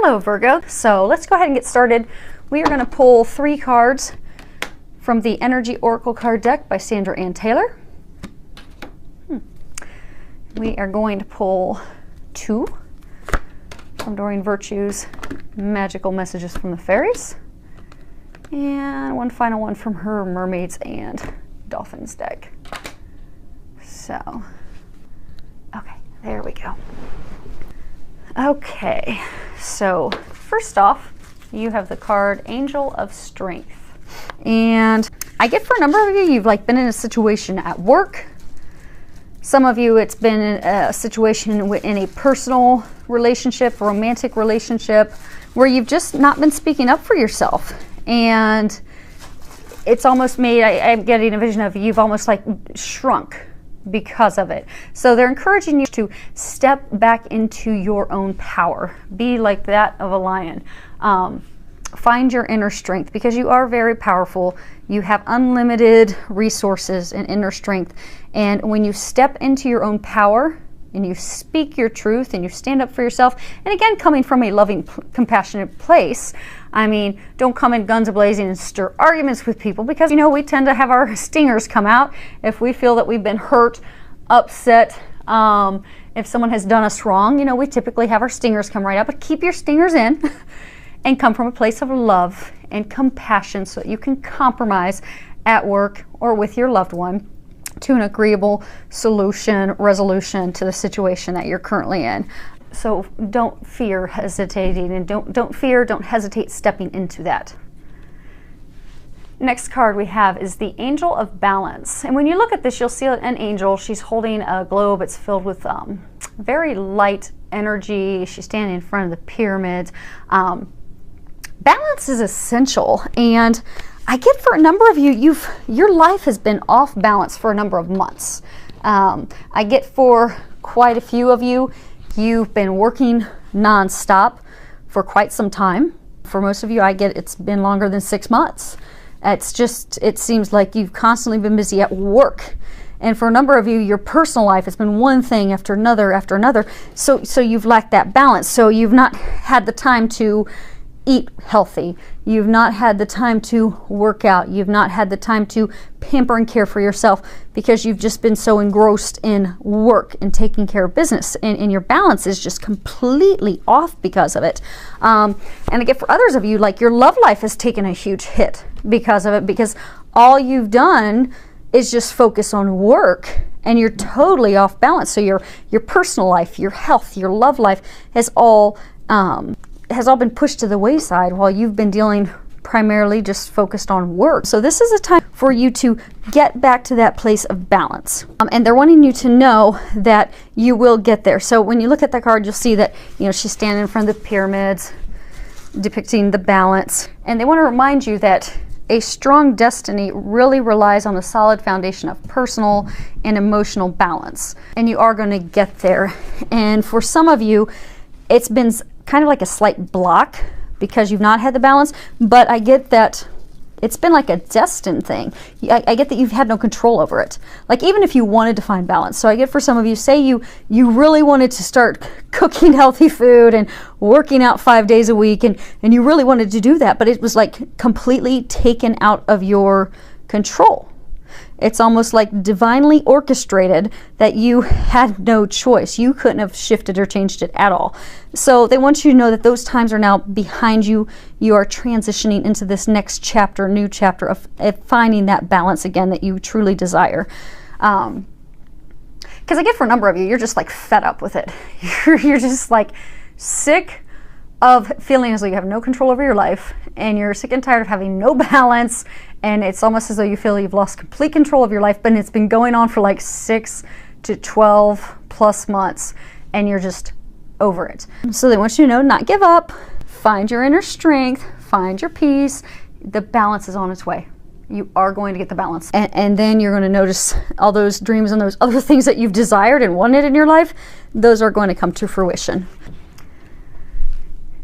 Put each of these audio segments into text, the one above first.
Hello Virgo, so let's go ahead and get started. We are going to pull 3 cards from the Energy Oracle card deck by Sandra Ann Taylor. We are going to pull 2 from Doreen Virtue's Magical Messages from the Fairies, and one final one from her Mermaids and Dolphins deck. So, okay, there we go. Okay, so first off, you have the card Angel of Strength. And I get for a number of you, you've been in a situation at work. Some of you, it's been a situation in a personal relationship, a romantic relationship, where you've just not been speaking up for yourself. And it's almost made, I'm getting a vision of you've almost shrunk because of it. So they're encouraging you to step back into your own power. Be like that of a lion. Find your inner strength, because you are very powerful. You have unlimited resources and inner strength. And when you step into your own power and you speak your truth and you stand up for yourself, and again, coming from a loving, compassionate place, I mean, don't come in guns a-blazing and stir arguments with people, because, you know, we tend to have our stingers come out if we feel that we've been hurt, upset. If someone has done us wrong, you know, we typically have our stingers come right out, but keep your stingers in and come from a place of love and compassion so that you can compromise at work or with your loved one to an agreeable solution, resolution to the situation that you're currently in. So don't fear hesitating, and don't hesitate stepping into that. Next card we have is the Angel of Balance. And when you look at this, you'll see an angel. She's holding a globe. It's filled with very light energy. She's standing in front of the pyramids. Balance is essential, and I get for a number of you, your life has been off balance for a number of months. I get for quite a few of you, you've been working non-stop for quite some time. For most of you, I get it's been longer than 6 months. It seems like you've constantly been busy at work. And for a number of you, your personal life has been one thing after another after another. So you've lacked that balance. So you've not had the time to eat healthy. You've not had the time to work out. You've not had the time to pamper and care for yourself, because you've just been so engrossed in work and taking care of business, and your balance is just completely off because of it. And I get for others of you, your love life has taken a huge hit because of it, because all you've done is just focus on work, and you're totally off balance. So your personal life, your health, your love life has all been pushed to the wayside while you've been dealing primarily just focused on work. So this is a time for you to get back to that place of balance. And they're wanting you to know that you will get there. So when you look at the card, you'll see that, you know, she's standing in front of the pyramids, depicting the balance. And they want to remind you that a strong destiny really relies on a solid foundation of personal and emotional balance. And you are going to get there. And for some of you, it's been kind of like a slight block because you've not had the balance, but I get that it's been like a destined thing. I get that you've had no control over it. Even if you wanted to find balance. So I get for some of you, say you really wanted to start cooking healthy food and working out 5 days a week, and you really wanted to do that, but it was completely taken out of your control. It's almost like divinely orchestrated that you had no choice. You couldn't have shifted or changed it at all. So they want you to know that those times are now behind you. You are transitioning into this next chapter, new chapter of finding that balance again that you truly desire. Because I get for a number of you, you're just fed up with it. You're just sick of feeling as though you have no control over your life, and you're sick and tired of having no balance, and it's almost as though you feel you've lost complete control of your life, but it's been going on for 6 to 12 plus months, and you're just over it. So they want you to know, not give up, find your inner strength, find your peace. The balance is on its way. You are going to get the balance. And then you're going to notice all those dreams and those other things that you've desired and wanted in your life, those are going to come to fruition.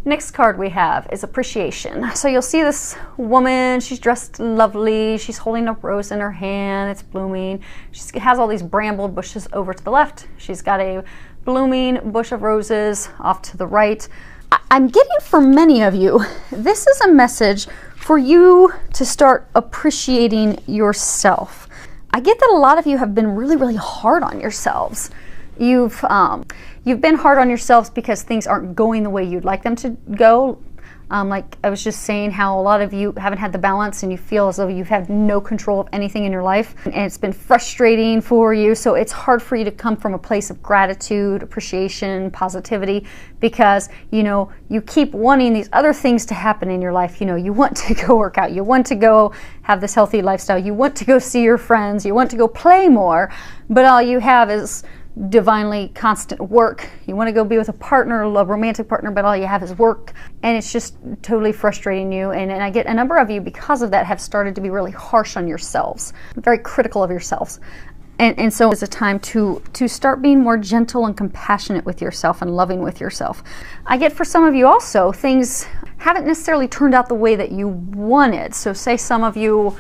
Next card we have is Appreciation. So you'll see this woman, she's dressed lovely, she's holding a rose in her hand, it's blooming. She has all these bramble bushes over to the left. She's got a blooming bush of roses off to the right. I'm getting for many of you, this is a message for you to start appreciating yourself. I get that a lot of you have been really, really hard on yourselves. You've been hard on yourselves because things aren't going the way you'd like them to go. Like I was just saying, how a lot of you haven't had the balance and you feel as though you've had no control of anything in your life, and it's been frustrating for you. So it's hard for you to come from a place of gratitude, appreciation, positivity, because you keep wanting these other things to happen in your life. You want to go work out, you want to go have this healthy lifestyle, you want to go see your friends, you want to go play more, but all you have is divinely constant work. You want to go be with a partner, a romantic partner, but all you have is work, and it's just totally frustrating you. And I get a number of you, because of that, have started to be really harsh on yourselves, very critical of yourselves. And so it's a time to start being more gentle and compassionate with yourself and loving with yourself. I get for some of you also, things haven't necessarily turned out the way that you wanted. So say some of you,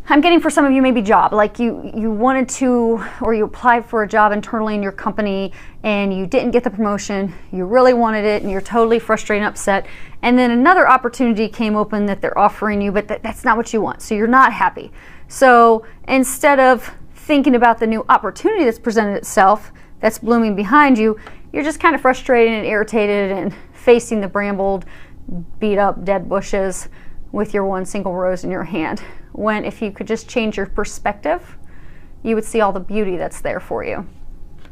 I'm getting for some of you maybe job, like you wanted to, or you applied for a job internally in your company and you didn't get the promotion, you really wanted it and you're totally frustrated and upset, and then another opportunity came open that they're offering you, but that's not what you want, so you're not happy. So instead of thinking about the new opportunity that's presented itself, that's blooming behind you, you're just kind of frustrated and irritated and facing the brambled, beat up, dead bushes with your one single rose in your hand. When if you could just change your perspective, you would see all the beauty that's there for you.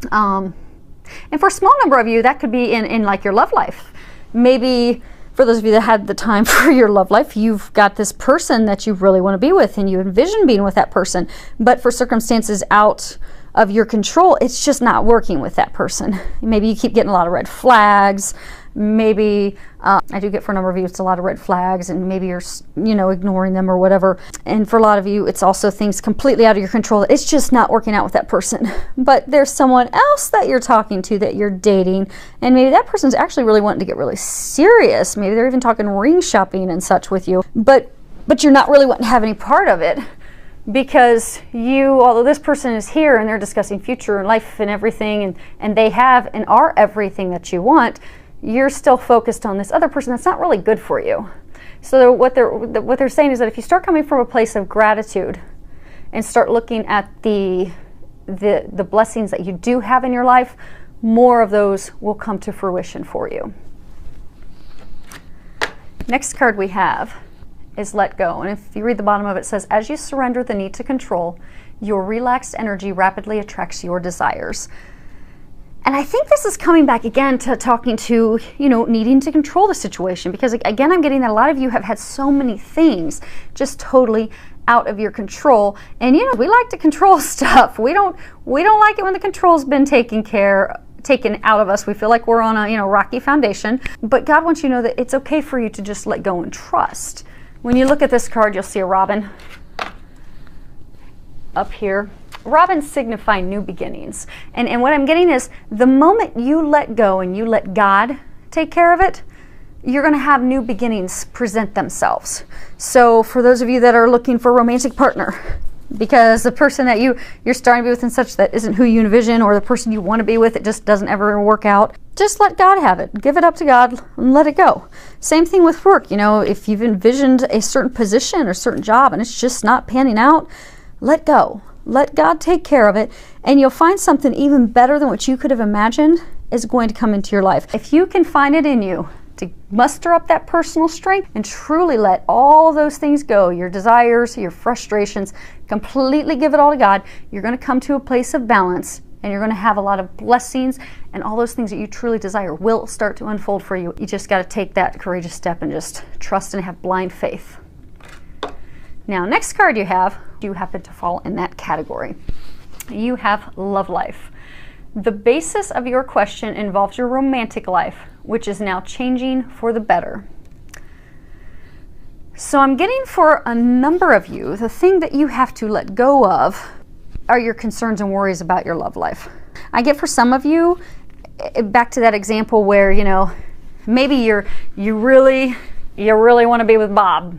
And for a small number of you, that could be in like your love life. Maybe for those of you that had the time for your love life, you've got this person that you really want to be with and you envision being with that person, but for circumstances out of your control, it's just not working with that person. Maybe you keep getting a lot of red flags. Maybe I do get for a number of you, it's a lot of red flags, and maybe you're ignoring them or whatever. And for a lot of you, it's also things completely out of your control. It's just not working out with that person. But there's someone else that you're talking to, that you're dating, and maybe that person's actually really wanting to get really serious. Maybe they're even talking ring shopping and such with you, but you're not really wanting to have any part of it. Because although this person is here and they're discussing future and life and everything, and they have and are everything that you want, you're still focused on this other person that's not really good for you. So what they're saying is that if you start coming from a place of gratitude and start looking at the blessings that you do have in your life, more of those will come to fruition for you. Next card we have is let go. And if you read the bottom of it, it says, as you surrender the need to control, your relaxed energy rapidly attracts your desires. And I think this is coming back again to talking to, needing to control the situation, because again, I'm getting that a lot of you have had so many things just totally out of your control. And we like to control stuff. We don't like it when the control's been taken out of us. We feel like we're on a rocky foundation. But God wants you to know that it's okay for you to just let go and trust. When you look at this card, you'll see a robin up here. Robins signify new beginnings. And what I'm getting is, the moment you let go and you let God take care of it, you're going to have new beginnings present themselves. So for those of you that are looking for a romantic partner, because the person that you're starting to be with and such, that isn't who you envision, or the person you want to be with, it just doesn't ever work out, just let God have it. Give it up to God and let it go. Same thing with work. If you've envisioned a certain position or certain job and it's just not panning out, let go. Let God take care of it, and you'll find something even better than what you could have imagined is going to come into your life. If you can find it in you to muster up that personal strength and truly let all of those things go, your desires, your frustrations, completely give it all to God, you're going to come to a place of balance, and you're going to have a lot of blessings, and all those things that you truly desire will start to unfold for you. You just got to take that courageous step and just trust and have blind faith. Now, next card you happen to fall in that category. You have love life. The basis of your question involves your romantic life, which is now changing for the better. So I'm getting for a number of you, the thing that you have to let go of are your concerns and worries about your love life. I get for some of you, back to that example where, maybe you really want to be with Bob.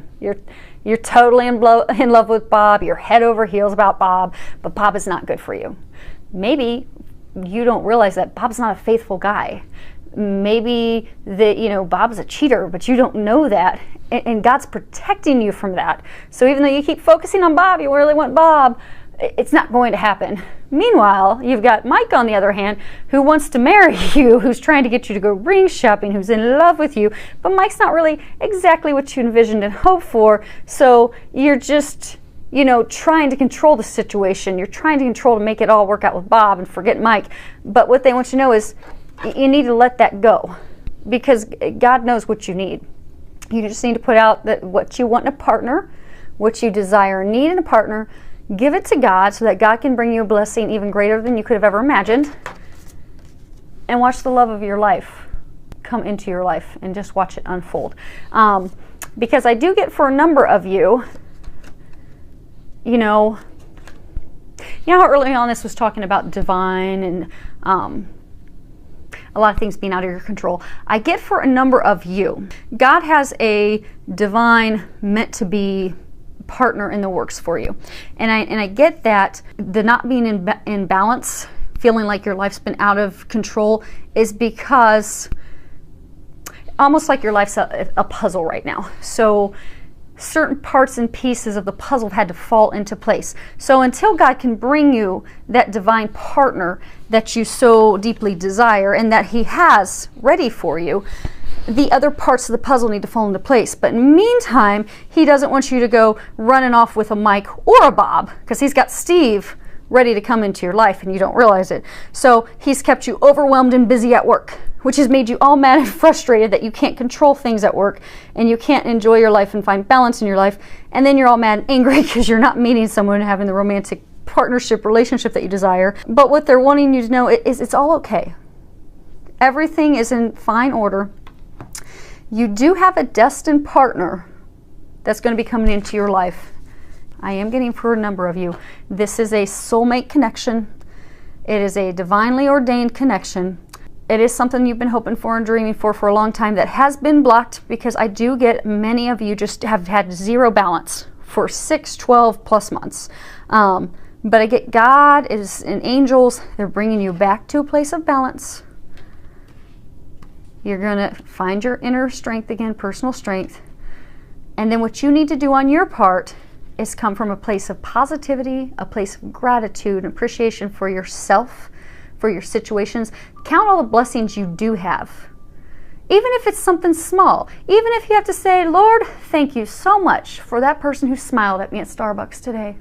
You're totally in love with Bob. You're head over heels about Bob, but Bob is not good for you. Maybe you don't realize that Bob's not a faithful guy. Maybe that, you know, Bob's a cheater, but you don't know that. And God's protecting you from that. So even though you keep focusing on Bob, you really want Bob, it's not going to happen. Meanwhile, you've got Mike on the other hand, who wants to marry you, who's trying to get you to go ring shopping, who's in love with you, but Mike's not really exactly what you envisioned and hoped for. So you're just, you know, trying to control the situation. You're trying to control to make it all work out with Bob and forget Mike. But what they want you to know is you need to let that go, because God knows what you need. You just need to put out that what you want in a partner, what you desire and need in a partner. Give it to God so that God can bring you a blessing even greater than you could have ever imagined. And watch the love of your life come into your life and just watch it unfold. Because I do get for a number of you, you know how early on this was talking about divine and a lot of things being out of your control. I get for a number of you, God has a divine meant to be partner in the works for you. And I get that the not being in balance, feeling like your life's been out of control, is because almost like your life's a puzzle right now. So certain parts and pieces of the puzzle had to fall into place. So until God can bring you that divine partner that you so deeply desire and that He has ready for you, the other parts of the puzzle need to fall into place. But in the meantime, He doesn't want you to go running off with a Mike or a Bob, because He's got Steve ready to come into your life and you don't realize it. So He's kept you overwhelmed and busy at work, which has made you all mad and frustrated that you can't control things at work and you can't enjoy your life and find balance in your life. And then you're all mad and angry because you're not meeting someone and having the romantic partnership relationship that you desire. But what they're wanting you to know is it's all okay. Everything is in fine order. You do have a destined partner that's going to be coming into your life. I am getting for a number of you. This is a soulmate connection. It is a divinely ordained connection. It is something you've been hoping for and dreaming for a long time that has been blocked, because I do get many of you just have had zero balance for 6, 12 plus months. But I get God is and angels, they're bringing you back to a place of balance. You're going to find your inner strength again, personal strength. And then what you need to do on your part is come from a place of positivity, a place of gratitude and appreciation for yourself, for your situations. Count all the blessings you do have. Even if it's something small. Even if you have to say, Lord, thank you so much for that person who smiled at me at Starbucks today.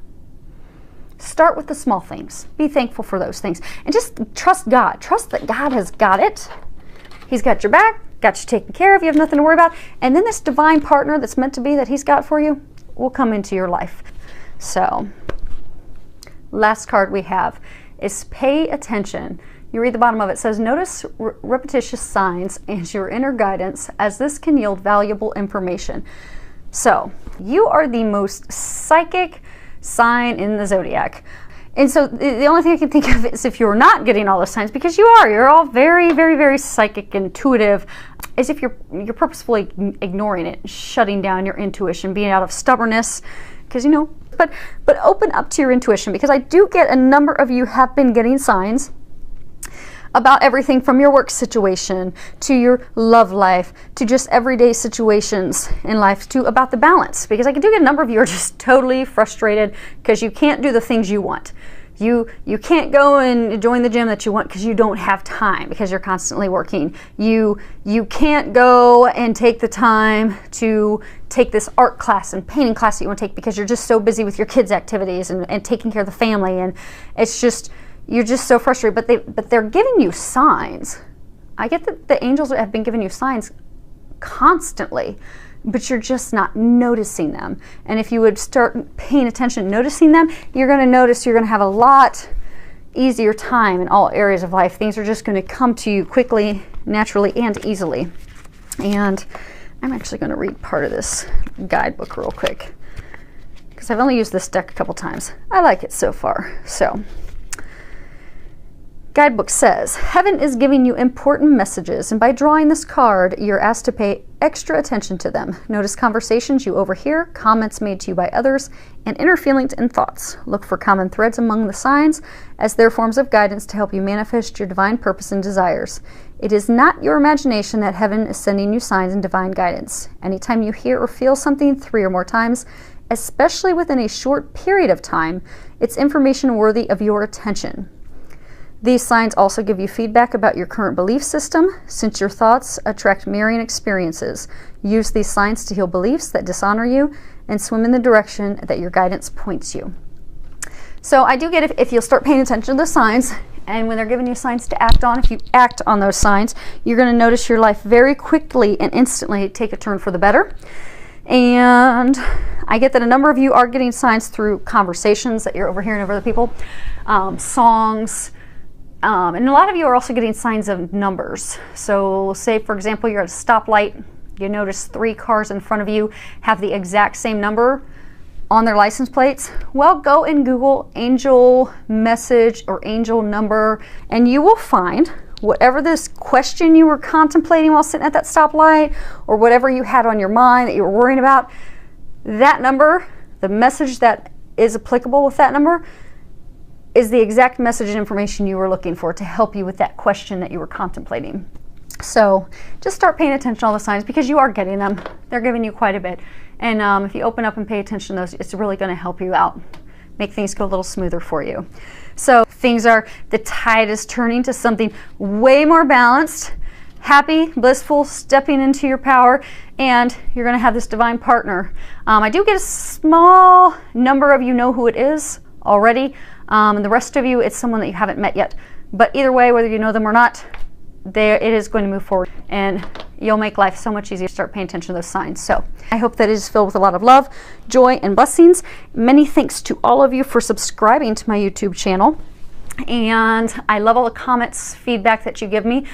Start with the small things. Be thankful for those things. And just trust God. Trust that God has got it. He's got your back, got you taken care of, you have nothing to worry about. And then this divine partner that's meant to be that He's got for you will come into your life. So, last card we have is pay attention. You read the bottom of it. It says, notice repetitious signs and your inner guidance, as this can yield valuable information. So, you are the most psychic sign in the zodiac. And so the only thing I can think of is if you're not getting all those signs, because you're all very, very, very psychic, intuitive, as if you're purposefully ignoring it, shutting down your intuition, being out of stubbornness, because but open up to your intuition, because I do get a number of you have been getting signs about everything from your work situation to your love life to just everyday situations in life to about the balance, because I do get a number of you are just totally frustrated because you can't do the things you want. You can't go and join the gym that you want because you don't have time, because you're constantly working. You can't go and take the time to take this art class and painting class that you want to take because you're just so busy with your kids' activities and taking care of the family, and it's just you're just so frustrated. But they're giving you signs. I get that the angels have been giving you signs constantly, but you're just not noticing them. And if you would start paying attention, noticing them, you're going to notice you're going to have a lot easier time in all areas of life. Things are just going to come to you quickly, naturally, and easily. And I'm actually going to read part of this guidebook real quick, because I've only used this deck a couple times. I like it so far. So, guidebook says, heaven is giving you important messages, and by drawing this card, you're asked to pay extra attention to them. Notice conversations you overhear, comments made to you by others, and inner feelings and thoughts. Look for common threads among the signs, as they're forms of guidance to help you manifest your divine purpose and desires. It is not your imagination that heaven is sending you signs and divine guidance. Anytime you hear or feel something 3 or more times, especially within a short period of time, it's information worthy of your attention. These signs also give you feedback about your current belief system, since your thoughts attract mirroring experiences. Use these signs to heal beliefs that dishonor you and swim in the direction that your guidance points you. So I do get if you'll start paying attention to the signs, and when they're giving you signs to act on, if you act on those signs, you're going to notice your life very quickly and instantly take a turn for the better. And I get that a number of you are getting signs through conversations that you're overhearing of other people, songs, and a lot of you are also getting signs of numbers. So say, for example, you're at a stoplight, you notice 3 cars in front of you have the exact same number on their license plates. Well, go and Google angel message or angel number, and you will find whatever this question you were contemplating while sitting at that stoplight, or whatever you had on your mind that you were worrying about, that number, the message that is applicable with that number, is the exact message and information you were looking for to help you with that question that you were contemplating. So just start paying attention to all the signs, because you are getting them. They're giving you quite a bit. And if you open up and pay attention to those, it's really going to help you out, make things go a little smoother for you. So the tide is turning to something way more balanced, happy, blissful, stepping into your power, and you're going to have this divine partner. I do get a small number of you know who it is already, and the rest of you, it's someone that you haven't met yet. But either way, whether you know them or not, it is going to move forward, and you'll make life so much easier to start paying attention to those signs. So I hope that it is filled with a lot of love, joy, and blessings. Many thanks to all of you for subscribing to my YouTube channel, and I love all the comments, feedback that you give me.